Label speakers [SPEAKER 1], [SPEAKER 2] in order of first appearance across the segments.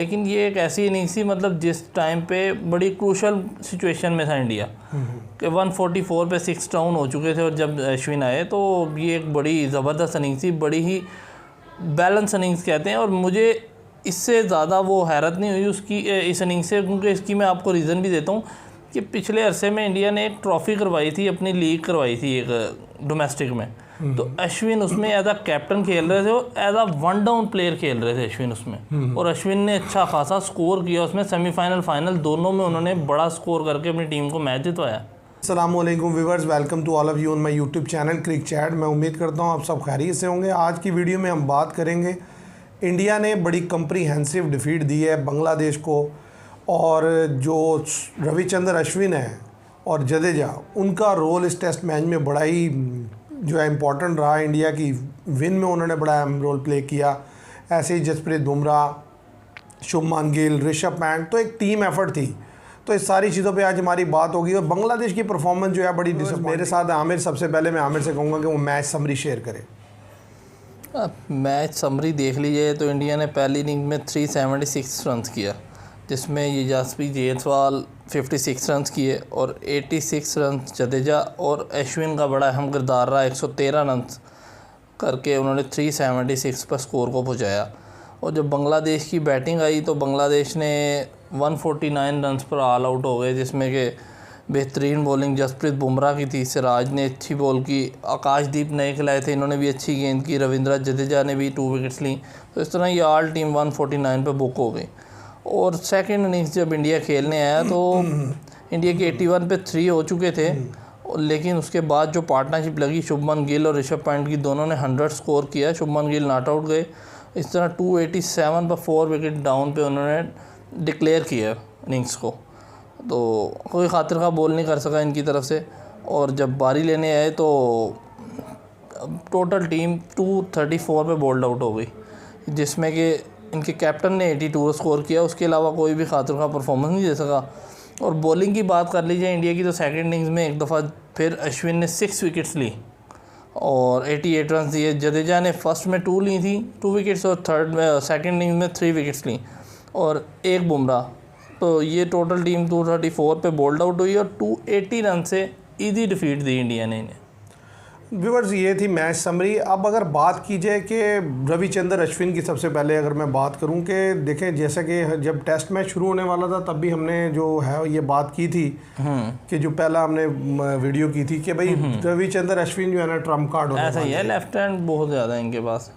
[SPEAKER 1] लेकिन ये एक ऐसी इनिंग्स थी मतलब जिस टाइम पे बड़ी क्रूशल सिचुएशन में था इंडिया कि 144 पे 6 डाउन हो चुके थे और जब अश्विन आए तो ये एक बड़ी ज़बरदस्त इनिंग्स थी, बड़ी ही बैलेंस इनिंग्स कहते हैं। और मुझे इससे ज़्यादा वो हैरत नहीं हुई उसकी इस इनिंग्स से, क्योंकि इसकी मैं आपको रीज़न भी देता हूँ कि पिछले अरसे में इंडिया ने एक ट्रॉफ़ी करवाई थी, अपनी लीग करवाई थी एक डोमेस्टिक में, तो अश्विन उसमें एज अ कैप्टन खेल रहे थे और as a one down player खेल रहे थे अश्विन उसमें, और अश्विन ने अच्छा खासा स्कोर किया उसमें। सेमीफाइनल फाइनल दोनों में उन्होंने बड़ा स्कोर करके अपनी टीम को मैच जितवाया।
[SPEAKER 2] अस्सलामुअलैकुम viewers, welcome to all of you on my YouTube channel Cric Chat. मैं उम्मीद करता हूँ आप सब खैरियत से होंगे। आज की वीडियो में हम बात करेंगे, इंडिया ने बड़ी कम्प्रीहेंसिव डिफीट दी है बांग्लादेश को, और जो रविचंद्र अश्विन है और जडेजा, उनका रोल इस टेस्ट मैच में बड़ा ही जो है इम्पोर्टेंट रहा। इंडिया की विन में उन्होंने बड़ा रोल प्ले किया। ऐसे ही जसप्रीत बुमराह, शुभमान गिल, ऋषभ पंत, तो एक टीम एफर्ट थी। तो इस सारी चीज़ों पे आज हमारी बात होगी। और बांग्लादेश की परफॉर्मेंस जो है बड़ी मेरे साथ आमिर, सबसे पहले मैं आमिर से कहूँगा कि वो मैच समरी शेयर करे।
[SPEAKER 1] मैच समरी देख लीजिए तो इंडिया ने पहली इनिंग में 376 रन किया, जिसमें ये जसप्रीत जायसवाल 56 रन किए और 86 रन जडेजा, और अश्विन का बड़ा अहम किरदार रहा। 113 रन करके उन्होंने 376 पर स्कोर को पहुँचाया। और जब बांग्लादेश की बैटिंग आई तो बांग्लादेश ने 149 रन पर ऑल आउट हो गए, जिसमें कि बेहतरीन बॉलिंग जसप्रीत बुमराह की थी, सिराज ने अच्छी बॉल की, आकाशदीप नए खिलाए थे, इन्होंने भी अच्छी गेंद की, रविंद्र जडेजा ने भी 2 विकेट्स ली। तो इस तरह ये ऑल टीम 149 पे बुक हो गई। और सेकंड इनिंग्स जब इंडिया खेलने आया तो इंडिया के 81 पे 3 हो चुके थे, लेकिन उसके बाद जो पार्टनरशिप लगी शुभमान गिल और ऋषभ पंत की, दोनों ने 100 स्कोर किया। शुभमान गिल नॉट आउट गए। इस तरह 287 पर 4 विकेट डाउन पे उन्होंने डिक्लेयर किया इनिंग्स को, तो कोई खातिर खा बॉल नहीं कर सका इनकी तरफ से। और जब बारी लेने आए तो टोटल टीम 234 पे बोल्ड आउट हो गई, जिसमें कि इनके कैप्टन ने 82 स्कोर किया। उसके अलावा कोई भी खातिर खा परफॉर्मेंस नहीं दे सका। और बॉलिंग की बात कर लीजिए इंडिया की, तो सेकंड इनिंग्स में एक दफ़ा फिर अश्विन ने 6 विकेट्स ली और 88 रन दिए। जडेजा ने फर्स्ट में 2 ली थी, 2 विकेट्स, और सेकंड इनिंग्स में 3 विकेट्स ली और एक बुमराह। तो ये टोटल टीम 234 पे बोल्ड आउट हुई और 280 रन से ईजी डिफीट दी इंडिया ने इन्हें।
[SPEAKER 2] व्यूवर्स, ये थी मैच समरी। अब अगर बात की जाए कि रविचंद्र अश्विन की, सबसे पहले अगर मैं बात करूं कि देखें, जैसे कि जब टेस्ट मैच शुरू होने वाला था तब भी हमने जो है ये बात की थी कि जो पहला हमने वीडियो की थी कि भाई रविचंद्र अश्विन जो है ना ट्रम्प कार्ड होने
[SPEAKER 1] ऐसा ही है, लेफ्ट हैंड बहुत ज़्यादा है इनके पास।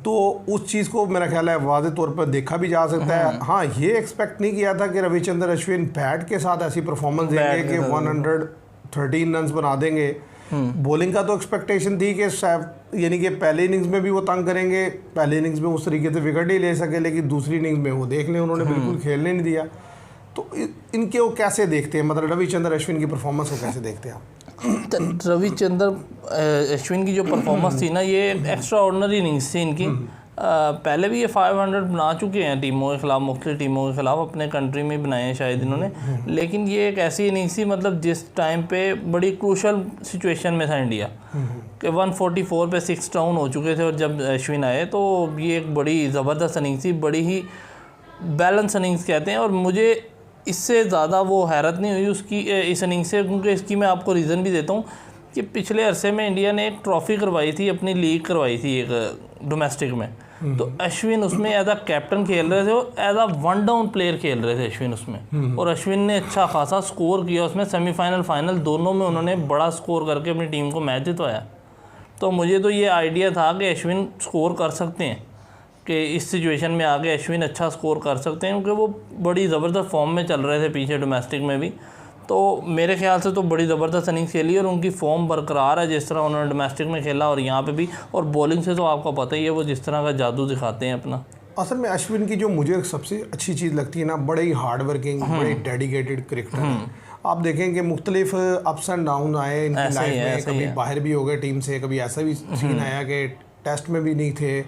[SPEAKER 2] तो उस चीज़ को मेरा ख्याल है वाज़े तौर पर देखा भी जा सकता है। हाँ, ये एक्सपेक्ट नहीं किया था कि रविचंद्र अश्विन बैट के साथ ऐसी परफॉर्मेंस देंगे कि 113 रन बना देंगे। बॉलिंग का तो एक्सपेक्टेशन थी कि यानी कि पहले इनिंग्स में भी वो तंग करेंगे, पहले इनिंग्स में उस तरीके से विकेट ही ले सके, लेकिन दूसरी इनिंग्स में वो देख लें उन्होंने बिल्कुल खेलने नहीं दिया। तो इनके वो कैसे देखते हैं, मतलब रविचंद्र अश्विन की परफॉर्मेंस को कैसे देखते हैं आप?
[SPEAKER 1] रविचंद्र अश्विन की जो परफॉर्मेंस थी ना, ये एक्स्ट्रा ऑर्डिनरी इनिंग्स थी इनकी। पहले भी ये 500 बना चुके हैं टीमों के खिलाफ, मुख्तलिफ टीमों के खिलाफ, अपने कंट्री में बनाए हैं शायद इन्होंने। लेकिन ये एक ऐसी इनिंग्स थी मतलब जिस टाइम पे बड़ी क्रूशल सिचुएशन में था इंडिया कि 144 पे 6 डाउन हो चुके थे और जब अश्विन आए तो ये एक बड़ी ज़बरदस्त इनिंग्स थी, बड़ी ही बैलेंस इनिंग्स कहते हैं। और मुझे इससे ज़्यादा वो हैरत नहीं हुई उसकी इस इनिंग्स से, क्योंकि इसकी मैं आपको रीज़न भी देता हूँ कि पिछले अरसे में इंडिया ने एक ट्रॉफ़ी करवाई थी, अपनी लीग करवाई थी एक डोमेस्टिक में, तो अश्विन उसमें एज अ कैप्टन खेल रहे थे और as a one down player खेल रहे थे अश्विन उसमें, और अश्विन ने अच्छा खासा स्कोर किया उसमें। सेमीफाइनल फाइनल दोनों में उन्होंने बड़ा स्कोर करके अपनी टीम को मैच जितवाया। तो मुझे तो ये आइडिया था कि अश्विन स्कोर कर सकते हैं, कि इस सिचुएशन में आगे अश्विन अच्छा स्कोर कर सकते हैं, क्योंकि वो बड़ी ज़बरदस्त फॉर्म में चल रहे थे पीछे डोमेस्टिक में भी। तो मेरे ख्याल से तो बड़ी ज़बरदस्त इनिंग्स खेली और उनकी फॉर्म बरकरार है, जिस तरह उन्होंने डोमेस्टिक में खेला और यहाँ पे भी। और बॉलिंग से तो आपको पता ही है वो जिस तरह का जादू दिखाते हैं अपना।
[SPEAKER 2] असल में अश्विन की जो मुझे सबसे अच्छी चीज़ लगती है ना, बड़े ही हार्ड वर्किंग, बड़े डेडिकेटेड क्रिकेटर हैं। आप देखें कि मुख्तलिफ अप्स एंड डाउन आए इनकी लाइफ में, कभी बाहर भी हो गए टीम से, कभी ऐसा भी सीन आया कि टेस्ट में भी नहीं थे,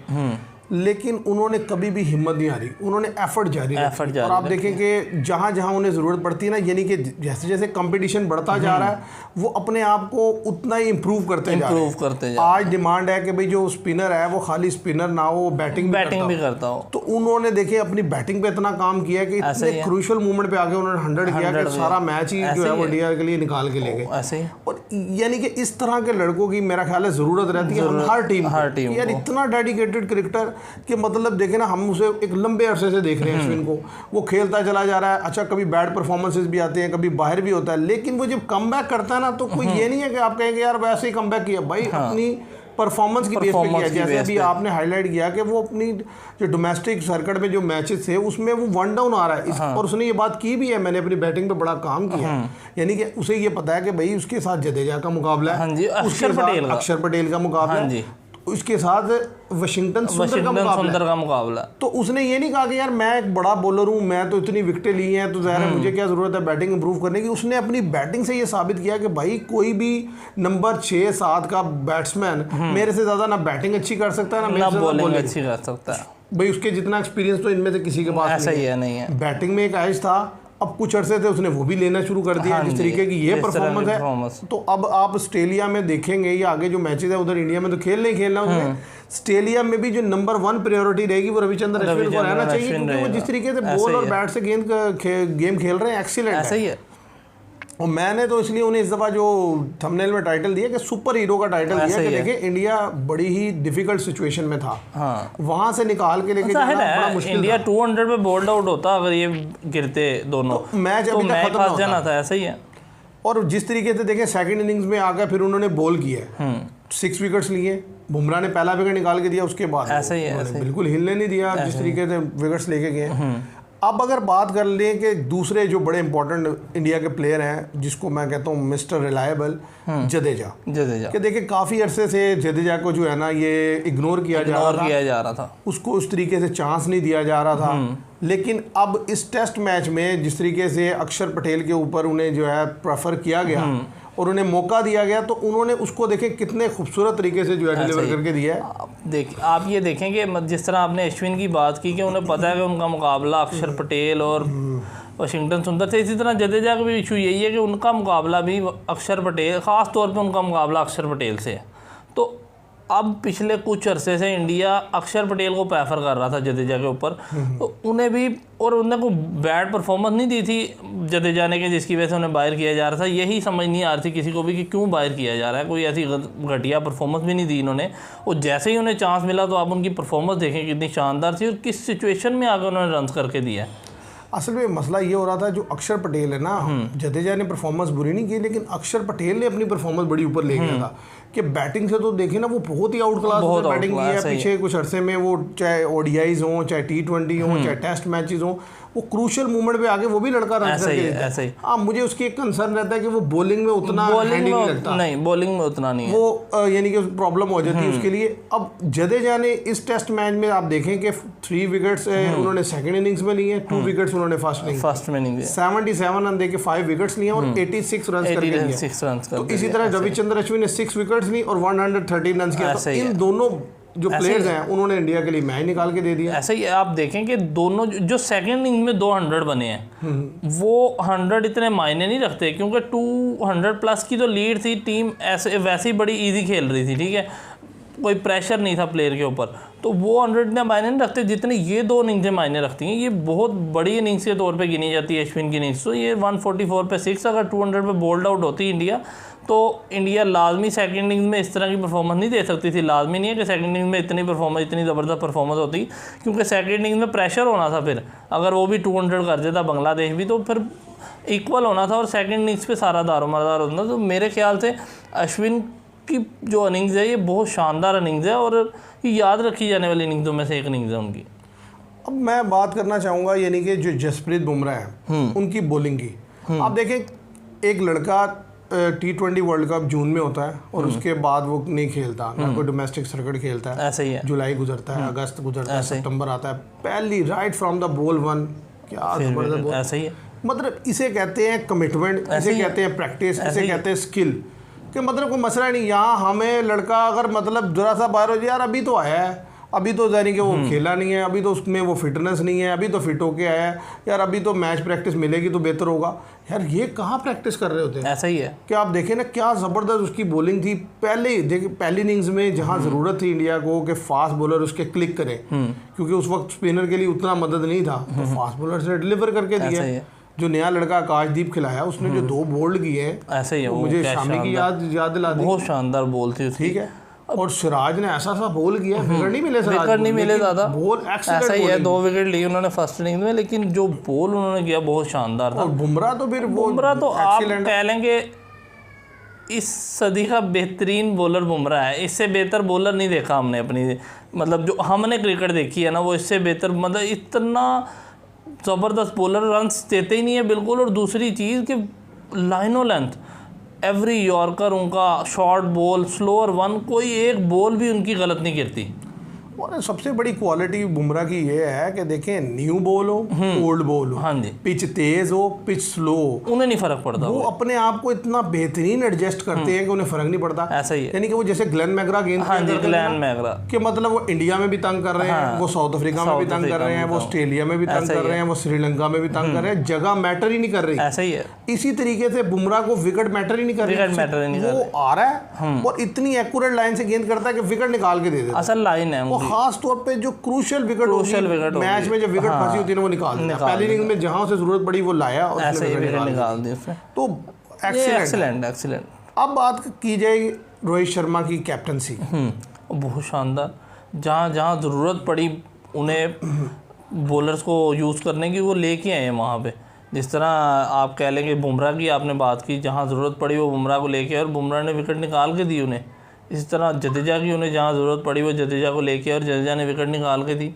[SPEAKER 2] लेकिन उन्होंने कभी भी हिम्मत नहीं हारी, उन्होंने एफर्ट जारी रखा। और आप देखें कि जहाँ जहाँ उन्हें ज़रूरत पड़ती है ना, यानी कि जैसे जैसे कंपटीशन बढ़ता जा रहा है वो अपने आप को उतना ही इम्प्रूव करते जा रहे हैं। आज डिमांड है कि भाई जो स्पिनर है वो खाली स्पिनर ना हो, बैटिंग भी करता हो। तो उन्होंने देखे अपनी बैटिंग पे इतना काम किया कि इतने क्रूशियल मोमेंट पे आके उन्होंने 100 किया कि सारा मैच ही जो है वो इंडिया के लिए निकाल के ले गए। और यानी कि इस तरह के लड़कों की मेरा ख्याल है ज़रूरत रहती है हर टीम यार, इतना डेडिकेटेड क्रिकेटर कि मतलब देखे ना, हम उसे एक लंबे अरसे से देख रहे हैं अश्विन को, वो खेलता चला जा रहा है। अच्छा कभी बैड परफॉर्मेंसेस भी आते हैं, कभी बाहर भी होता है, लेकिन वो जब कमबैक करता है ना तो कोई ये नहीं है कि आप कहेंगे यार वैसे ही कमबैक किया, भाई अपनी परफॉर्मेंस की बेस पे किया। जैसे अभी आपने हाईलाइट किया कि वो अपनी जो डोमेस्टिक सर्किट में जो मैचेस थे उसमें वो 1 डाउन आ रहा है। और उसने ये बात की भी है, मैंने अपनी बैटिंग पे बड़ा काम किया, यानी कि उसे ये पता है कि भाई उसके साथ जडेजा का मुकाबला है, अक्षर पटेल का मुकाबला है, उसके साथ वाशिंगटन सुंदर का मुकाबला। तो उसने ये नहीं कहा कि यार मैं एक बड़ा बॉलर हूँ, मैं तो इतनी विकेटें ली हैं तो ज़ाहिर है मुझे क्या ज़रूरत है बैटिंग इंप्रूव करने की। उसने अपनी बैटिंग से ये साबित किया कि भाई कोई भी नंबर 6-7 का बैट्समैन मेरे से ज़्यादा ना बैटिंग अच्छी कर सकता है ना मेरे से बॉलिंग अच्छी कर सकता है। भाई उसके जितना एक्सपीरियंस तो इनमें से किसी के पास नहीं है। बैटिंग में एक एज था, अब कुछ अरसे थे उसने वो भी लेना शुरू कर दिया। जिस तरीके की ये परफॉर्मेंस है, तो अब आप ऑस्ट्रेलिया में देखेंगे या आगे जो मैचेस है उधर इंडिया में तो खेलना ही खेलना उसने। ऑस्ट्रेलिया में भी जो नंबर 1 प्रायोरिटी रहेगी वो रविचंद्र अश्विन को रहना चाहिए, क्योंकि वो जिस तरीके से बॉल और बैट से गेम खेल रहे हैं एक्सीलेंट है। और मैंने तो इसलिए उन्हें इस दफ़ा जो थंबनेल में टाइटल दिया कि सुपर हीरो का टाइटल दिया कि देखिए इंडिया बड़ी ही डिफिकल्ट सिचुएशन में था, वहां से निकाल के लेके जाना बड़ा मुश्किल। इंडिया 200 पे बोल्ड आउट होता अगर ये गिरते दोनों, तो मैच अभी तक खत्म हो जाना था। ऐसा ही है। और जिस तरीके से देखें सेकंड इनिंग्स में आकर फिर उन्होंने बॉल किया, 6 विकेट्स लिए, बुमराह ने पहला विकेट निकाल के दिया, उसके बाद ऐसा ही बिल्कुल हिलने नहीं दिया जिस तरीके से विकेट्स लेके गए। अब अगर बात कर लें कि दूसरे जो बड़े इंपॉर्टेंट इंडिया के प्लेयर हैं, जिसको मैं कहता हूँ मिस्टर रिलायबल, जडेजा कि देखिए काफ़ी अरसे से जडेजा को जो है ना ये इग्नोर किया जा रहा था, उसको उस तरीके से चांस नहीं दिया जा रहा था। लेकिन अब इस टेस्ट मैच में जिस तरीके से अक्षर पटेल के ऊपर उन्हें जो है प्रेफर किया गया और उन्हें मौका दिया गया, तो उन्होंने उसको देखें कितने खूबसूरत तरीके से जो है डिलीवर करके दिया है।
[SPEAKER 1] आप ये देखें कि जिस तरह आपने अश्विन की बात की कि उन्हें पता है कि उनका मुकाबला अक्षर पटेल और वाशिंगटन सुंदर से, इसी तरह जडेजा का भी इशू यही है कि उनका मुकाबला भी अक्षर पटेल, ख़ास तौर पे उनका मुकाबला अक्षर पटेल से है। तो अब पिछले कुछ अरसे से इंडिया अक्षर पटेल को प्रेफर कर रहा था जडेजा के ऊपर, तो उन्हें भी, और उन्हें कोई बैड परफॉर्मेंस नहीं दी थी जडेजा ने कि जिसकी वजह से उन्हें बाहर किया जा रहा था। यही समझ नहीं आ रही थी किसी को भी कि क्यों बाहर किया जा रहा है। कोई ऐसी घटिया परफॉर्मेंस भी नहीं दी इन्होंने, और जैसे ही उन्हें चांस मिला तो आप उनकी परफॉर्मेंस देखें कितनी शानदार थी और किस सिचुएशन में आकर उन्होंने रन करके दिया।
[SPEAKER 2] असल में मसला ये हो रहा था, जो अक्षर पटेल है ना, जडेजा ने परफॉर्मेंस बुरी नहीं की, लेकिन अक्षर पटेल ने अपनी परफॉर्मेंस बड़ी ऊपर ले गया था कि बैटिंग से तो देखें ना वो बहुत ही आउट क्लास बैटिंग की है। पीछे कुछ अरसे में वो चाहे ओडीआईज हों, चाहे T20 हों, चाहे टेस्ट मैचेस हों, वो क्रूशियल मूवमेंट पे आगे वो भी लड़का रन करके देता है। हाँ, मुझे उसकी एक कंसर्न रहता है कि वो बॉलिंग में उतना हैंडी नहीं लगता।
[SPEAKER 1] नहीं, बॉलिंग में उतना नहीं है
[SPEAKER 2] वो, यानी कि प्रॉब्लम हो जाती है उसके लिए। अब जडेजा ने इस टेस्ट मैच में आप देखें कि 3 विकेट्स उन्होंने सेकंड इनिंग्स में लिए, 2 विकेट्स उन्होंने फर्स्ट में लिए, 77 रन देके 5 विकेट्स लिए और 86 रन करके लिए। तो इसी तरह रविचंद्र अश्विन ने 6 विकेट्स ली और 113 रन किया। तो इन दोनों जो प्लेयर्स हैं उन्होंने इंडिया के लिए मैच निकाल के दे दिया।
[SPEAKER 1] ऐसा ही आप देखें कि दोनों जो सेकंड इनिंग में 200 बने हैं, वो 100 इतने मायने नहीं रखते, क्योंकि 200 प्लस की तो लीड थी, टीम ऐसे वैसे ही बड़ी इजी खेल रही थी, ठीक है, कोई प्रेशर नहीं था प्लेयर के ऊपर, तो वो 100 इतने मायने नहीं रखते जितने ये 2 इनिंग्सें मायने रखती हैं। ये बहुत बड़ी इनिंग्स के तौर पे गिनी जाती है अश्विन की इनिंग्स। तो ये 144 पे 6, अगर 200 पे बोल्ड आउट होती इंडिया तो इंडिया लाजमी सेकंड इनिंग्स में इस तरह की परफॉर्मेंस नहीं दे सकती थी। लाजमी नहीं है कि सेकंड इनिंग्स में इतनी ज़बरदस्त परफॉर्मेंस होती, क्योंकि सेकंड इनिंग्स में प्रेशर होना था। फिर अगर वो भी 200 कर देता बांग्लादेश भी, तो फिर इक्वल होना था और सेकंड इनिंग्स पे सारा दारोमदार होता। तो मेरे ख्याल से अश्विन की जो इनिंग्स है ये बहुत शानदार इनिंग्स है और ये याद रखी जाने वाली इनिंग्सों में से एक इनिंग्स है उनकी।
[SPEAKER 2] अब मैं बात करना चाहूँगा यानी कि जो जसप्रीत बुमराह है उनकी बॉलिंग की। आप देखें एक लड़का T20 वर्ल्ड कप जून में होता है और उसके बाद वो नहीं खेलता, ना कोई डोमेस्टिक सर्किट खेलता है,
[SPEAKER 1] ऐसा ही है।
[SPEAKER 2] जुलाई गुजरता है, अगस्त गुजरता है, सितंबर आता है, पहली राइट फ्रॉम द बॉल 1, क्या जबरदस्त,
[SPEAKER 1] ऐसा ही है।
[SPEAKER 2] मतलब इसे कहते हैं कमिटमेंट, इसे कहते हैं प्रैक्टिस, इसे कहते हैं स्किल, कि मतलब कोई मसला नहीं। यहाँ हमें लड़का अगर मतलब जरा सा बाहर हो जाए, यार अभी तो आया है, अभी तो यानी कि वो खेला नहीं है, अभी तो उसमें वो फिटनेस नहीं है, अभी तो फिट होके आया है, यार अभी तो मैच प्रैक्टिस मिलेगी तो बेहतर होगा। यार ये कहाँ प्रैक्टिस कर रहे होते हैं?
[SPEAKER 1] ऐसा ही है
[SPEAKER 2] कि आप देखें ना क्या ज़बरदस्त उसकी बॉलिंग थी पहले। देखिए पहली इनिंग्स में जहाँ ज़रूरत थी इंडिया को कि फास्ट बॉलर उसके क्लिक करें, क्योंकि उस वक्त स्पिनर के लिए उतना मदद नहीं था, तो फास्ट बॉलर से डिलीवर करके दिया। जो नया लड़का आकाशदीप खिलाया उसने जो 2 बोल्ड किए हैं,
[SPEAKER 1] ऐसा ही है,
[SPEAKER 2] मुझे शामी की याद दिला दी,
[SPEAKER 1] बहुत शानदार बॉल थी उसकी।
[SPEAKER 2] ठीक है, और सिराज ने ऐसा बोल किया, विकेट नहीं मिले,
[SPEAKER 1] विकेट नहीं मिले ज़्यादा,
[SPEAKER 2] बॉल
[SPEAKER 1] ऐसा ही है, 2 विकेट लिए उन्होंने फर्स्ट इनिंग में, लेकिन जो बॉल उन्होंने किया बहुत शानदार था।
[SPEAKER 2] और बुमराह तो फिर
[SPEAKER 1] बुमराह तो आप कह लेंगे इस सदी का बेहतरीन बॉलर बुमराह है। इससे बेहतर बॉलर नहीं देखा हमने अपनी, मतलब जो हमने क्रिकेट देखी है ना, वो इससे बेहतर, मतलब इतना ज़बरदस्त बॉलर, रन्स देते ही नहीं है बिल्कुल। और दूसरी चीज़ कि लाइनों लेंथ, एवरी यॉर्कर उनका, शॉर्ट बॉल, स्लोअर वन, कोई एक बॉल भी उनकी गलत नहीं गिरती।
[SPEAKER 2] और सबसे बड़ी क्वालिटी बुमराह की ये है कि देखें न्यू बॉल हो, ओल्ड बॉल हो,
[SPEAKER 1] हाँ जी,
[SPEAKER 2] पिच तेज हो, पिच स्लो,
[SPEAKER 1] उन्हें नहीं फर्क पड़ता,
[SPEAKER 2] वो अपने आप को इतना बेहतरीन एडजस्ट करते हैं कि उन्हें फर्क नहीं पड़ता।
[SPEAKER 1] ऐसा ही है,
[SPEAKER 2] यानी कि वो जैसे ग्लेन मैगरा गेंद,
[SPEAKER 1] हाँ जी, ग्लेन मैगरा,
[SPEAKER 2] कि मतलब वो इंडिया में भी तंग कर रहे हैं, वो साउथ अफ्रीका में भी तंग कर रहे हैं, वो ऑस्ट्रेलिया में भी तंग कर रहे हैं, वो श्रीलंका में भी तंग कर रहे हैं, जगह मैटर ही नहीं कर रही।
[SPEAKER 1] ऐसा ही है।
[SPEAKER 2] इसी तरीके से बुमराह को विकेट मैटर ही नहीं कर रही, वो आ रहा है और इतनी एक्यूरेट लाइन से गेंद करता है कि विकेट निकाल के दे देता है।
[SPEAKER 1] असल लाइन है
[SPEAKER 2] वो खास तौर पे जो क्रूशियल विकेट मैच में जब विकेट फंसी होती है ना, वो निकाल देता है। पहली इनिंग्स में जहां उसे जरूरत पड़ी वो लाया और
[SPEAKER 1] ऐसे ही विकेट निकाल दी उसने,
[SPEAKER 2] तो
[SPEAKER 1] एक्सीलेंट।
[SPEAKER 2] अब बात की जाए रोहित शर्मा की कैप्टनसी,
[SPEAKER 1] बहुत शानदार। जहाँ जहाँ ज़रूरत पड़ी उन्हें बॉलर्स को यूज़ करने की, वो लेके आए हैं वहाँ पे। जिस तरह आप कह लेंगे बुमराह की आपने बात की, जहाँ ज़रूरत पड़ी वो बुमराह को लेके आए और बुमराह ने विकेट निकाल के दी उन्हें। इसी तरह जडेजा की उन्हें जहाँ ज़रूरत पड़ी वो जडेजा को लेके और जडेजा ने विकेट निकाल के दी।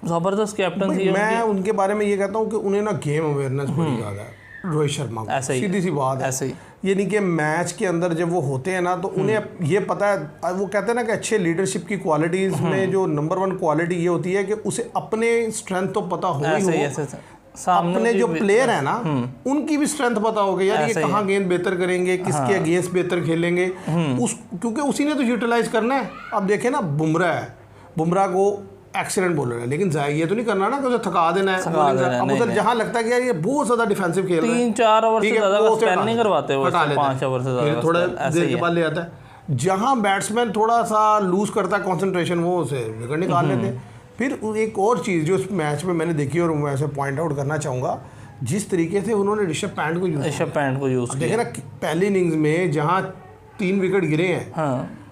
[SPEAKER 1] ज़बरदस्त कैप्टन थी।
[SPEAKER 2] मैं उनके बारे में ये कहता हूँ कि उन्हें ना गेम अवेयरनेस बड़ी ज़्यादा है रोहित शर्मा को, सीधी सी बात है।
[SPEAKER 1] ऐसे ही
[SPEAKER 2] यानी कि मैच के अंदर जब वो होते हैं ना तो उन्हें ये पता है, वो कहते हैं ना कि अच्छे लीडरशिप की क्वालिटीज़ में जो नंबर 1 क्वालिटी ये होती है कि उसे अपने स्ट्रेंथ तो पता हो ही हो, अपने जो प्लेयर है ना उनकी भी स्ट्रेंथ पता होगा, यार ये कहाँ गेंद बेहतर करेंगे, किसके अगेंस्ट बेहतर खेलेंगे, क्योंकि उसी ने तो यूटिलाइज करना है। अब देखें ना बुमराह है, बुमराह को एक्सीलेंट बॉलर है, लेकिन ये तो नहीं करना ना कि उसे थका देना है। अब उधर जहाँ लगता है कि यार ये बहुत ज़्यादा डिफेंसिव खेल रहा है,
[SPEAKER 1] 3-4 ओवर से ज़्यादा का स्पेल नहीं करवाते वो, 5 ओवर से ज़्यादा
[SPEAKER 2] थोड़ा देर के बाद ले आता है। जहाँ बैट्समैन थोड़ा सा लूज करता है कंसंट्रेशन, वो उसे विकेट निकाल लेते हैं। फिर एक और चीज़ जो इस मैच में मैंने देखी और मैं ऐसे पॉइंट आउट करना चाहूँगा, जिस तरीके से उन्होंने ऋषभ पंत को यूज़ किया। देखे ना पहली इनिंग्स में जहाँ 3 विकेट गिरे हैं,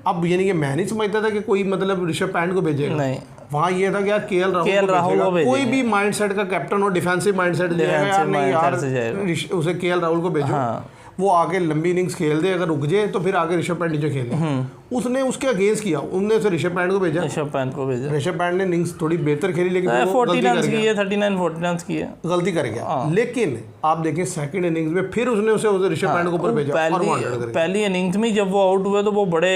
[SPEAKER 2] अब यानी कि मैं नहीं समझता था कि कोई मतलब ऋषभ पंत को भेजेगा, नहीं, वहाँ ये था कि यार केएल राहुल को कोई भी माइंडसेट का कैप्टन हो, डिफेंसिव माइंडसेट यार नहीं यार उसे केएल राहुल को भेजो, वो आगे लंबी इनिंग्स खेल दे, अगर रुक जाए तो फिर आगे ऋषभ पंत नीचे खेले। उसने उसके अगेंस्ट किया, उनने उसे ऋषभ पंत को भेजा। ऋषभ पंत ने इनिंग्स थोड़ी बेहतर खेली, लेकिन
[SPEAKER 1] 39-40 रन किए,
[SPEAKER 2] गलती कर गया। लेकिन आप देखें सेकंड इनिंग्स में फिर उसने उसे ऋषभ पंत को ऊपर भेजा।
[SPEAKER 1] पहली इनिंग्स में जब वो आउट हुए तो वो बड़े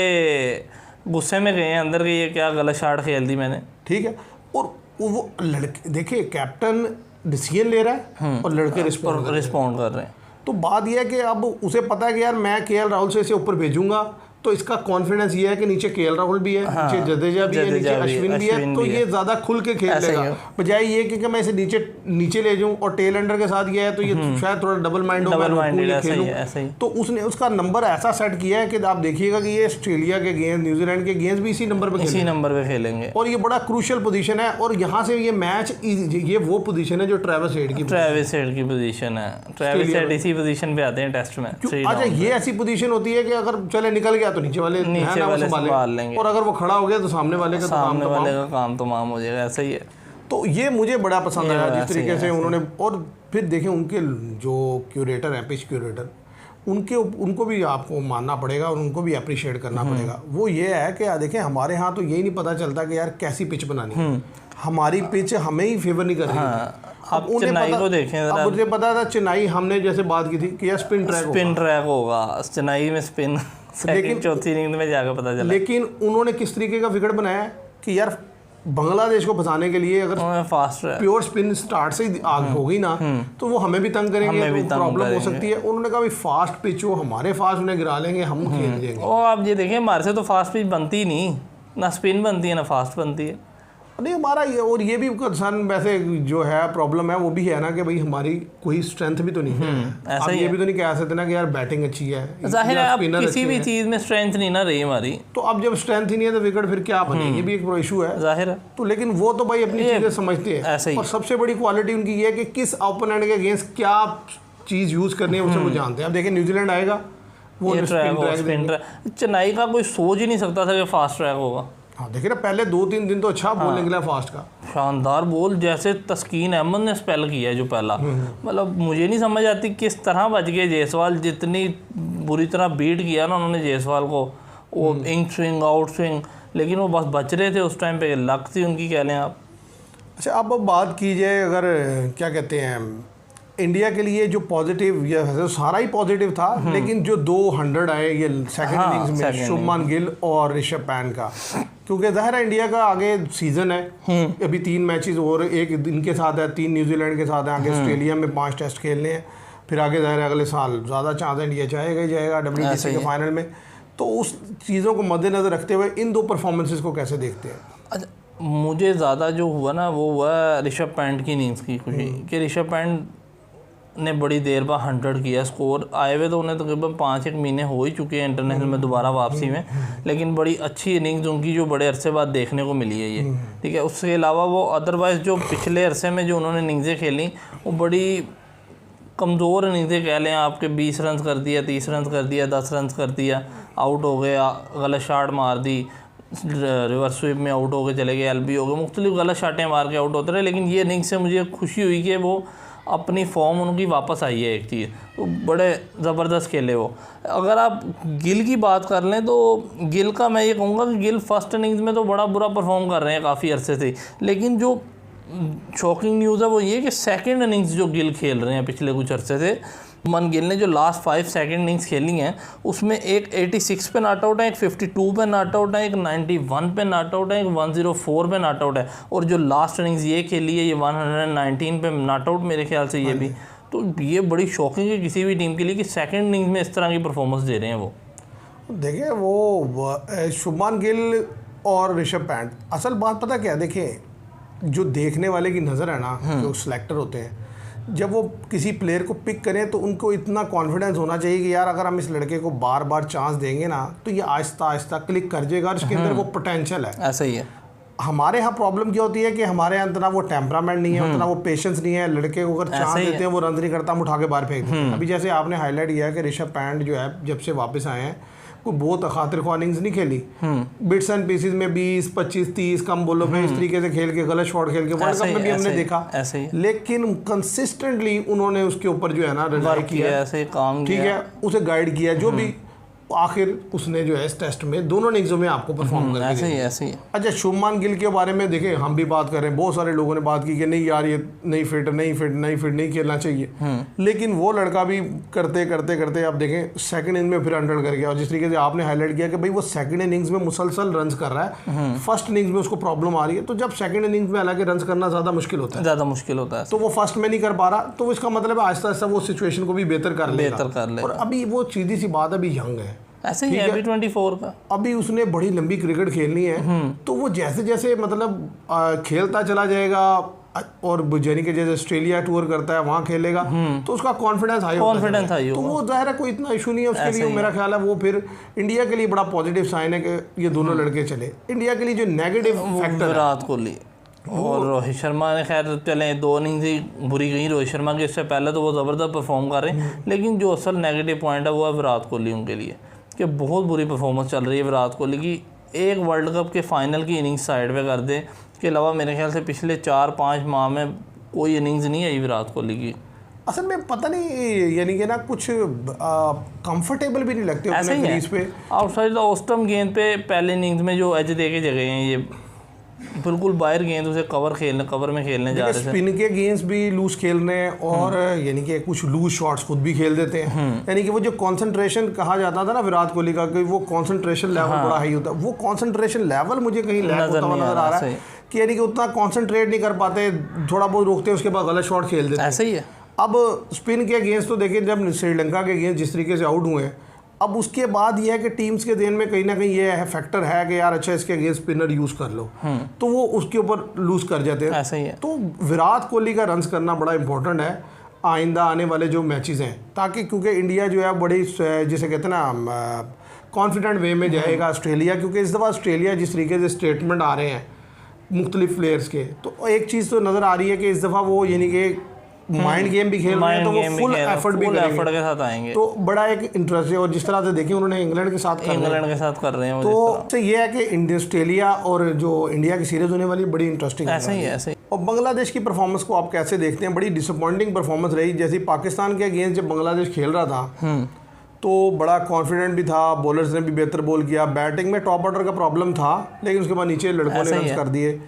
[SPEAKER 1] गुस्से में गए हैं अंदर के, ये क्या गलत शॉट खेल दी मैंने,
[SPEAKER 2] ठीक है। और वो लड़के देखिए कैप्टन डिसीजन ले रहा है और लड़के रिस्पॉन्ड कर रहे हैं। तो बात यह है कि अब उसे पता है कि यार मैं केएल राहुल से इसे ऊपर भेजूंगा, तो इसका कॉन्फिडेंस ये है कि नीचे केएल राहुल भी है, नीचे जडेजा भी है, नीचे अश्विन भी है, तो ये ज़्यादा खुल के खेल लेगा, बजाय ये कि मैं इसे नीचे ले जाऊं। और टेल एंडर के साथ ये है तो ये शायद थोड़ा डबल माइंड होगा, तो उसने उसका नंबर ऐसा सेट किया है कि आप देखिएगा कि ये ऑस्ट्रेलिया के गेंद, न्यूजीलैंड के गेंद भी इसी नंबर पे खेलेंगे और ये बड़ा क्रूशियल पोजीशन है। और यहाँ से ये मैच, ये वो पोजीशन है जो ट्रेविस हेड की
[SPEAKER 1] पोजीशन है। ट्रेविस हेड इसी पोजीशन पे आते हैं टेस्ट में।
[SPEAKER 2] अच्छा, ये ऐसी पोजीशन होती है कि अगर चले निकल गया तो नीचे वाले
[SPEAKER 1] संभाल लेंगे,
[SPEAKER 2] और अगर वो खड़ा हो गया तो सामने वाले का
[SPEAKER 1] काम तमाम हो जाएगा। ऐसा ही है।
[SPEAKER 2] तो ये मुझे बड़ा पसंद आया जिस तरीके से उन्होंने। और फिर देखें उनके जो क्यूरेटर हैं, पिच क्यूरेटर, उनको भी आपको मानना पड़ेगा और उनको भी अप्रिशिएट करना पड़ेगा। वो ये है कि देखें हमारे यहाँ तो यही नहीं पता चलता कि यार कैसी पिच बनानी, हमारी पिच हमें ही फेवर नहीं कर रही।
[SPEAKER 1] अब चेन्नई को देखें,
[SPEAKER 2] अब मुझे पता था चेन्नई, हमने जैसे बात की थी कि यार स्पिन ट्रैक
[SPEAKER 1] होगा चेन्नई में, स्पिन, लेकिन चौथी इनिंग में जाकर पता चला।
[SPEAKER 2] लेकिन उन्होंने किस तरीके का विकेट बनाया कि यार बांग्लादेश को फंसाने के लिए अगर
[SPEAKER 1] फास्ट
[SPEAKER 2] प्योर स्पिन स्टार्ट से ही आग होगी ना तो वो हमें भी तंग करेंगे, तो प्रॉब्लम हो सकती है। उन्होंने कहा फास्ट पिच हो, हमारे फास्ट उन्हें गिरा लेंगे, हम खेल देंगे।
[SPEAKER 1] और आप ये देखें हमारे से तो फास्ट पिच बनती ही नहीं, ना स्पिन बनती है ना फास्ट बनती है।
[SPEAKER 2] नहीं हमारा और ये भी कंसर्न वैसे जो है प्रॉब्लम है वो भी है ना कि भाई हमारी कोई स्ट्रेंथ भी तो नहीं है।
[SPEAKER 1] ऐसा
[SPEAKER 2] आप
[SPEAKER 1] ही
[SPEAKER 2] ये भी तो नहीं कह सकते ना कि यार बैटिंग अच्छी है,
[SPEAKER 1] जाहिर है
[SPEAKER 2] या
[SPEAKER 1] अब
[SPEAKER 2] स्पिनर
[SPEAKER 1] किसी
[SPEAKER 2] अच्छे
[SPEAKER 1] भी
[SPEAKER 2] हैं।
[SPEAKER 1] चीज़ में स्ट्रेंथ नहीं ना रही हमारी,
[SPEAKER 2] तो अब जब स्ट्रेंथ ही नहीं है तो विकेट फिर क्या बने, ये भी एक इशू है।
[SPEAKER 1] जाहिर है।
[SPEAKER 2] तो लेकिन वो तो भाई अपनी चीज़ें समझते हैं।
[SPEAKER 1] ऐसे ही।
[SPEAKER 2] और सबसे बड़ी क्वालिटी उनकी ये है कि किस ओपोनेंट के अगेंस्ट क्या चीज़ यूज़ करनी है उसे वो जानते हैं। अब देखिए न्यूजीलैंड आएगा वो
[SPEAKER 1] ये स्पिन ट्रैक, चेन्नई का कोई सोच ही नहीं सकता था कि फास्ट ट्रैक होगा।
[SPEAKER 2] हाँ देखिए ना पहले 2-3 दिन तो अच्छा बॉल निकला फास्ट का,
[SPEAKER 1] शानदार बॉल, जैसे तस्कीन अहमद ने स्पेल किया है जो पहला, मतलब मुझे नहीं समझ आती किस तरह बच गए जायसवाल। जितनी बुरी तरह बीट किया ना उन्होंने जायसवाल को, वो इन स्विंग आउट स्विंग, लेकिन वो बस बच रहे थे उस टाइम पे, लक थी उनकी कह लें आप।
[SPEAKER 2] अच्छा अब बात की जाए अगर क्या कहते हैं इंडिया के लिए जो पॉजिटिव, ये वैसे सारा ही पॉजिटिव था, लेकिन जो 200 आए ये सेकंड इनिंग्स में शुभमान गिल और ऋषभ पंत का, क्योंकि ज़ाहिर है इंडिया का आगे सीज़न है, अभी 3 मैचेस और एक इनके साथ है, 3 न्यूजीलैंड के साथ है, आगे ऑस्ट्रेलिया में 5 टेस्ट खेलने हैं, फिर आगे ज़ाहिर है अगले साल ज़्यादा चांस है इंडिया जाएगा ही जाएगा WTC के फाइनल में। तो उस चीज़ों को मद्देनज़र रखते हुए इन 2 परफॉर्मेंसेस को कैसे देखते हैं?
[SPEAKER 1] अच्छा, मुझे ज़्यादा जो हुआ ना वो हुआ ऋषभ पंत की इनिंग्स की खुशी, कि ऋषभ पंत ने बड़ी देर बाद 100 किया। स्कोर आए हुए तो उन्हें तकरीबन 5-1 महीने हो ही चुके हैं इंटरनेशनल में दोबारा वापसी में, लेकिन बड़ी अच्छी इनिंग्स उनकी जो बड़े अरसे बाद देखने को मिली है ये, ठीक है। उसके अलावा वो अदरवाइज़ जो पिछले अरसे में जो उन्होंने इनिंग्सें खेली वो बड़ी कमज़ोर इनिंग्सें कह लें आपके, 20 रन कर दिया, 30 रन कर दिया, 10 रन कर दिया, आउट हो गया, गलत शॉट मार दी, रिवर्स स्वीप में आउट हो गए, चले गए, LB हो गए, मुख्तलिफ गलत शॉटें मार के आउट होते रहे। लेकिन ये इनिंग्स से मुझे खुशी हुई कि वो अपनी फॉर्म उनकी वापस आई है। एक चीज़ तो बड़े ज़बरदस्त खेले वो। अगर आप गिल की बात कर लें तो गिल का मैं ये कहूँगा कि गिल फर्स्ट इनिंग्स में तो बड़ा बुरा परफॉर्म कर रहे हैं काफ़ी अरसे से, लेकिन जो शॉकिंग न्यूज़ है वो ये कि सेकंड इनिंग्स जो गिल खेल रहे हैं पिछले कुछ अरसे से, मन गिल ने जो लास्ट 5 सेकंड इनिंग्स खेली हैं उसमें एक 86 पे नॉट आउट है, एक 52 पे नॉट आउट है, एक 91 पे नॉट आउट है, एक 104 पे नॉट आउट है, और जो लास्ट इनिंग्स ये खेली है ये 119 पे नॉट आउट मेरे ख्याल से ये भी। तो ये बड़ी शॉकिंग है किसी भी टीम के लिए कि सेकंड इनिंग्स में इस तरह की परफॉर्मेंस दे रहे हैं वो।
[SPEAKER 2] देखिए वो शुभमान गिल और ऋषभ पंत, असल बात पता क्या है, देखिए जो देखने वाले की नज़र है ना, जो सिलेक्टर होते हैं, जब वो किसी प्लेयर को पिक करें तो उनको इतना कॉन्फिडेंस होना चाहिए कि यार अगर हम इस लड़के को बार बार चांस देंगे ना तो ये आहिस्ता आहिस्ता क्लिक कर जाएगा और इसके अंदर वो पोटेंशियल है।
[SPEAKER 1] ऐसा ही है।
[SPEAKER 2] हमारे यहाँ प्रॉब्लम क्या होती है कि हमारे यहाँ इतना वो टेम्परामेंट नहीं है, उतना वो पेशेंस नहीं है, लड़के को अगर चांस देते हैं वो रन नहीं करता, हम उठा के बाहर फेंक देते हैं। अभी जैसे आपने हाईलाइट किया है कि ऋषभ पंत जो है जब से वापस आए हैं कोई बहुत खातिर ख्वाह इनिंग्स नहीं खेली, बिट्स एंड पीसेस में 20, 25, 30 कम बॉलों पे इस तरीके से खेल के गलत शॉट खेल के वर्ल्ड कप में भी हमने देखा, लेकिन कंसिस्टेंटली उन्होंने उसके ऊपर जो है ना रिलाई किया,
[SPEAKER 1] ऐसे काम
[SPEAKER 2] ठीक है, उसे गाइड किया, जो भी आखिर उसने जो है इस टेस्ट में दोनों इनिंग्सों में आपको परफॉर्म करके
[SPEAKER 1] ऐसे ही।
[SPEAKER 2] अच्छा शुभमान गिल के बारे में देखें, हम भी बात कर रहे हैं, बहुत सारे लोगों ने बात की कि नहीं यार ये नहीं फिट नहीं खेलना चाहिए, लेकिन वो लड़का भी करते करते करते आप देखें सेकंड इनिंग में फिर 100 कर गया। और जिस तरीके से आपने हाईलाइट किया कि भाई वो सेकंड इनिंग्स में मुसलसल रन कर रहा है, फर्स्ट इनिंग्स में उसको प्रॉब्लम आ रही है, तो जब सेकंड इनिंग्स में हालांकि रन करना ज़्यादा मुश्किल होता है, तो वो फर्स्ट में नहीं कर पा रहा, तो इसका मतलब आहिस्ता आहिस्ता वो सिचुएशन को भी बेहतर कर लेगा। और अभी वो सीधी सी बात, अभी यंग है,
[SPEAKER 1] ऐसे ही है, अभी 24 का,
[SPEAKER 2] अभी उसने बड़ी लंबी क्रिकेट खेलनी है, तो वो जैसे जैसे मतलब खेलता चला जाएगा और यानी कि जैसे ऑस्ट्रेलिया टूर करता है वहाँ खेलेगा तो उसका कॉन्फिडेंस हाई होगा, तो वो ज़ाहिर है कोई इतना इशू नहीं है उसके लिए। मेरा ख्याल है वो फिर इंडिया के लिए बड़ा पॉजिटिव साइन है कि ये दोनों लड़के चले। इंडिया के लिए जो नेगेटिव फैक्टर
[SPEAKER 1] विराट कोहली और रोहित शर्मा ने, खैर चले 2 इनिंग्स ही बुरी गई रोहित शर्मा के, इससे पहले तो वो ज़बरदस्त परफॉर्म कर रहे हैं, लेकिन जो असल नेगेटिव पॉइंट है वो है विराट कोहली उनके लिए, कि बहुत बुरी परफॉर्मेंस चल रही है विराट कोहली की। एक वर्ल्ड कप के फाइनल की इनिंग्स साइड पे कर दे, के अलावा मेरे ख्याल से पिछले 4-5 माह में कोई इनिंग्स नहीं आई विराट कोहली की।
[SPEAKER 2] असल में पता नहीं, यानी कि ना कुछ कंफर्टेबल भी नहीं लगते अपने क्रीज पे,
[SPEAKER 1] आउटसाइड द ऑस्टम गेंद पे पहले इनिंग्स में जो एज दे के जगह हैं, ये बिल्कुल बाहर गेंद उसे कवर में खेलने जा रहे थे।
[SPEAKER 2] स्पिन के गेंद्स भी लूज खेल रहे हैं और यानी कि कुछ लूज शॉट्स खुद भी खेल देते हैं, यानी कि वो जो कंसंट्रेशन कहा जाता था ना विराट कोहली का कि वो कंसंट्रेशन लेवल बड़ा हाई होता है, वो कंसंट्रेशन लेवल मुझे कहीं लैक होता हुआ नजर आ रहा है कि यानी कि उतना कंसंट्रेट नहीं कर पाते, थोड़ा बहुत रोकते हैं उसके बाद गलत शॉट खेल देते हैं।
[SPEAKER 1] ऐसे ही है।
[SPEAKER 2] अब स्पिन के अगेंस्ट तो देखिए जब श्रीलंका के अगेंस्ट जिस तरीके से आउट हुए हैं, अब उसके बाद ये है कि टीम्स के देन में कहीं ना कहीं ये है फैक्टर है कि यार अच्छा इसके अगेंस्ट स्पिनर यूज़ कर लो, तो वो उसके ऊपर लूज़ कर जाते हैं।
[SPEAKER 1] ऐसा ही है।
[SPEAKER 2] तो विराट कोहली का रन्स करना बड़ा इंपॉर्टेंट है आइंदा आने वाले जो मैचेस हैं, ताकि क्योंकि इंडिया जो है बड़ी जिसे कहते हैं ना कॉन्फिडेंट वे में जाएगा ऑस्ट्रेलिया, क्योंकि इस दफ़ा ऑस्ट्रेलिया जिस तरीके से स्टेटमेंट आ रहे हैं मुख्तलिफ प्लेयर्स के, तो एक चीज़ तो नज़र आ रही है कि इस दफ़ा वो यानी कि माइंड गेम भी खेल रहे हैं, तो वो फुल एफर्ट भी
[SPEAKER 1] एफर्ट के साथ आएंगे,
[SPEAKER 2] तो बड़ा एक इंटरेस्ट है। और जिस तरह से देखिए उन्होंने इंग्लैंड के साथ
[SPEAKER 1] कर रहे हैं,
[SPEAKER 2] तो ये है कि ऑस्ट्रेलिया और जो इंडिया की सीरीज होने वाली बड़ी इंटरेस्टिंग है।
[SPEAKER 1] ऐसा ही है, ऐसे ही।
[SPEAKER 2] और बांग्लादेश की परफॉर्मेंस को आप कैसे देखते हैं? बड़ी डिसअपॉइंटिंग परफॉर्मेंस रही। जैसे पाकिस्तान के अगेंस्ट जब बांग्लादेश खेल रहा था तो बड़ा कॉन्फिडेंट भी था, बॉलर्स ने भी बेहतर बॉल किया, बैटिंग में टॉप ऑर्डर का प्रॉब्लम था, लेकिन उसके बाद नीचे लड़कों ने रन कर दिए।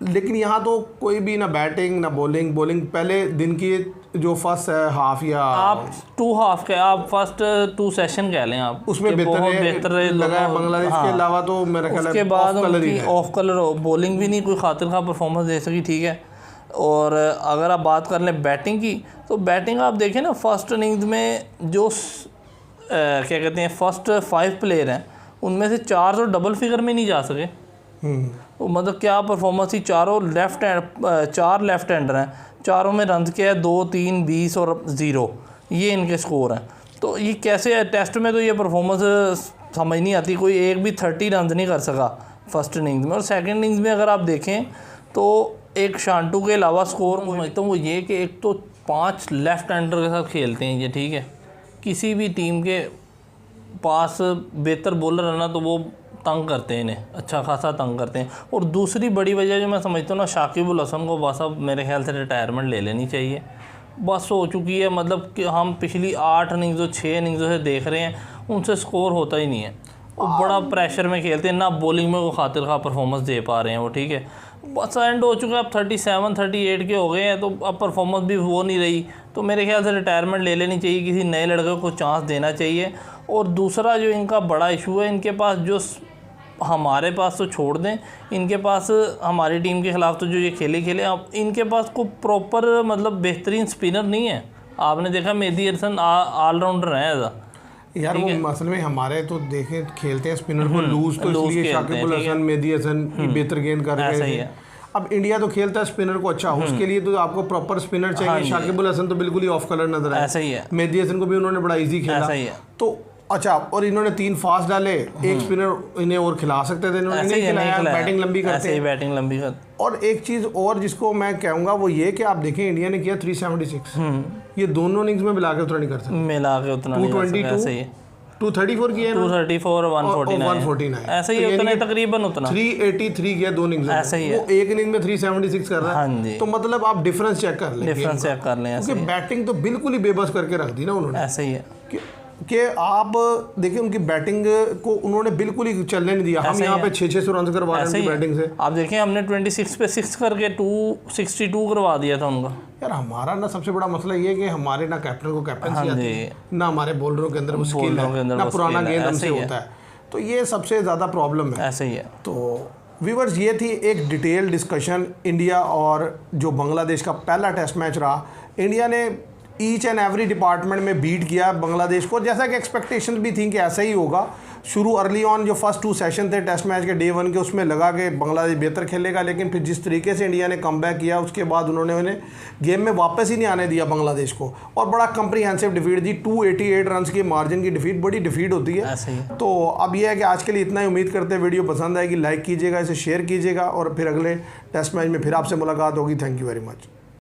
[SPEAKER 2] लेकिन यहाँ तो कोई भी ना बैटिंग ना बॉलिंग पहले दिन की जो फर्स्ट हाफ या
[SPEAKER 1] आप 2 हाफ के आप फर्स्ट 2 सेशन कह लें आप,
[SPEAKER 2] उसमें बेहतर लगा है बांग्लादेश के अलावा। तो मेरा ख्याल है
[SPEAKER 1] उसके बाद उनकी ऑफ कलर बॉलिंग भी नहीं कोई खातिर खा परफॉर्मेंस दे सकी, ठीक है। और अगर आप बात कर लें बैटिंग की, तो बैटिंग आप देखें ना, फर्स्ट इनिंग्स में जो क्या कहते हैं फर्स्ट 5 प्लेयर हैं उनमें से 4 तो डबल फिगर में नहीं जा सके। तो मतलब क्या परफॉर्मेंस थी, 4 लेफ्ट हैंडर हैं, चारों में रन किया है 2, 3, 20 और 0, ये इनके स्कोर हैं। तो ये कैसे है? टेस्ट में तो ये परफॉर्मेंस समझ नहीं आती, कोई एक भी 30 रन नहीं कर सका फर्स्ट इनिंग्स में। और सेकंड इनिंग्स में अगर आप देखें तो एक शांटू के अलावा स्कोर समझता हूँ वो ये कि एक तो 5 लेफ्ट हैंडर के साथ खेलते हैं ये, ठीक है। किसी भी टीम के पास बेहतर बॉलर है ना तो वो तंग करते हैं, इन्हें अच्छा खासा तंग करते हैं। और दूसरी बड़ी वजह जो मैं समझता हूँ ना, शाकिब अल हसन को बस अब मेरे ख्याल से रिटायरमेंट ले लेनी चाहिए, बस हो चुकी है। मतलब कि हम पिछली 8 इनिंग्सों 6 इनिंग्सों से देख रहे हैं, उनसे स्कोर होता ही नहीं है। वो बड़ा प्रेशर में खेलते हैं, ना बॉलिंग में वो खातिर खा परफॉर्मेंस दे पा रहे हैं वो, ठीक है। बस एंड हो चुका है, अब 37-38 के हो गए हैं, तो अब परफॉर्मेंस भी वो नहीं रही। तो मेरे ख्याल से रिटायरमेंट ले लेनी चाहिए, किसी नए लड़के को चांस देना चाहिए। और दूसरा जो इनका बड़ा इशू है, इनके पास जो हमारे पास तो छोड़ दें, इनके पास हमारी टीम के ख़िलाफ़ तो जो ये खेले अब इनके पास को प्रॉपर मतलब बेहतरीन स्पिनर नहीं है। आपने देखा मेहदी हसन ऑलराउंडर है ऐसा
[SPEAKER 2] यार, वो असल में हमारे तो देखें खेलते हैं स्पिनर को लूज, तो इसलिए शाकिब अल हसन मेहदी हसन बेहतर गेंद कर रहे हैं। अब इंडिया तो खेलता है स्पिनर को अच्छा, उसके लिए तो आपको प्रॉपर स्पिनर चाहिए। शाकिब अल हसन तो बिल्कुल ही ऑफ कलर नजर आया,
[SPEAKER 1] ऐसा ही है।
[SPEAKER 2] मेहदी हसन को भी उन्होंने बड़ा इजी खेला, तो अच्छा। और इन्होंने 3 फास्ट डाले, एक स्पिनर इन्हें और खिला सकते थे, इन्होंने नहीं खिलाया, बैटिंग लंबी करते हैं,
[SPEAKER 1] बैटिंग लंबी कर।
[SPEAKER 2] और एक चीज़ और जिसको मैं कहूँगा वो ये कि आप देखें इंडिया ने किया 376, ये दोनों इनिंग्स में मिला के उतना नहीं कर सकते,
[SPEAKER 1] मिला के उतना
[SPEAKER 2] 222 234 किया,
[SPEAKER 1] 234 149 ऐसा ही उतना तकरीबन उतना
[SPEAKER 2] 383 किया 2 इनिंग्स में,
[SPEAKER 1] ऐसा ही है।
[SPEAKER 2] वो एक इनिंग में 376 कर रहा है। तो मतलब आप डिफरेंस चेक कर लें, क्योंकि बैटिंग तो बिल्कुल ही बेबस करके रख दी ना उन्होंने।
[SPEAKER 1] ऐसा ही है
[SPEAKER 2] कि आप देखिए उनकी बैटिंग को उन्होंने बिल्कुल ही चलने नहीं दिया। हम यहाँ पे 600 रन करवा रहे हैं बैटिंग से।
[SPEAKER 1] आप देखें हमने 26 पे 6 करके 262 करवा दिया था उनका।
[SPEAKER 2] यार हमारा ना सबसे बड़ा मसला ये है कि हमारे ना कैप्टन को कैप्टनसी आती है, ना हमारे बॉलरों के अंदर वो स्किल है, ना पुराना गेंद हमसे होता है, तो ये सबसे ज़्यादा प्रॉब्लम है।
[SPEAKER 1] ऐसे ही है।
[SPEAKER 2] तो व्यूअर्स, ये थी एक डिटेल डिस्कशन इंडिया और जो बांग्लादेश का पहला टेस्ट मैच रहा। इंडिया ने ईच एंड एवरी डिपार्टमेंट में बीट किया बांग्लादेश को, जैसा कि एक्सपेक्टेशन भी थी कि ऐसा ही होगा। शुरू अर्ली ऑन जो फर्स्ट 2 सेशन थे टेस्ट मैच के डे 1 के, उसमें लगा कि बांग्लादेश बेहतर खेलेगा, लेकिन फिर जिस तरीके से इंडिया ने कमबैक किया उसके बाद उन्होंने उन्हें गेम में वापस ही नहीं आने दिया बांग्लादेश को, और बड़ा कंप्रीहेंसिव डिफीट दी। 288 रन की मार्जिन की डिफीट बड़ी डिफीट होती है। तो अब यह है कि आज के लिए इतना ही। उम्मीद करते हैं वीडियो पसंद आएगी, लाइक कीजिएगा, इसे शेयर कीजिएगा, और फिर अगले टेस्ट मैच में फिर आपसे मुलाकात होगी। Thank you very much.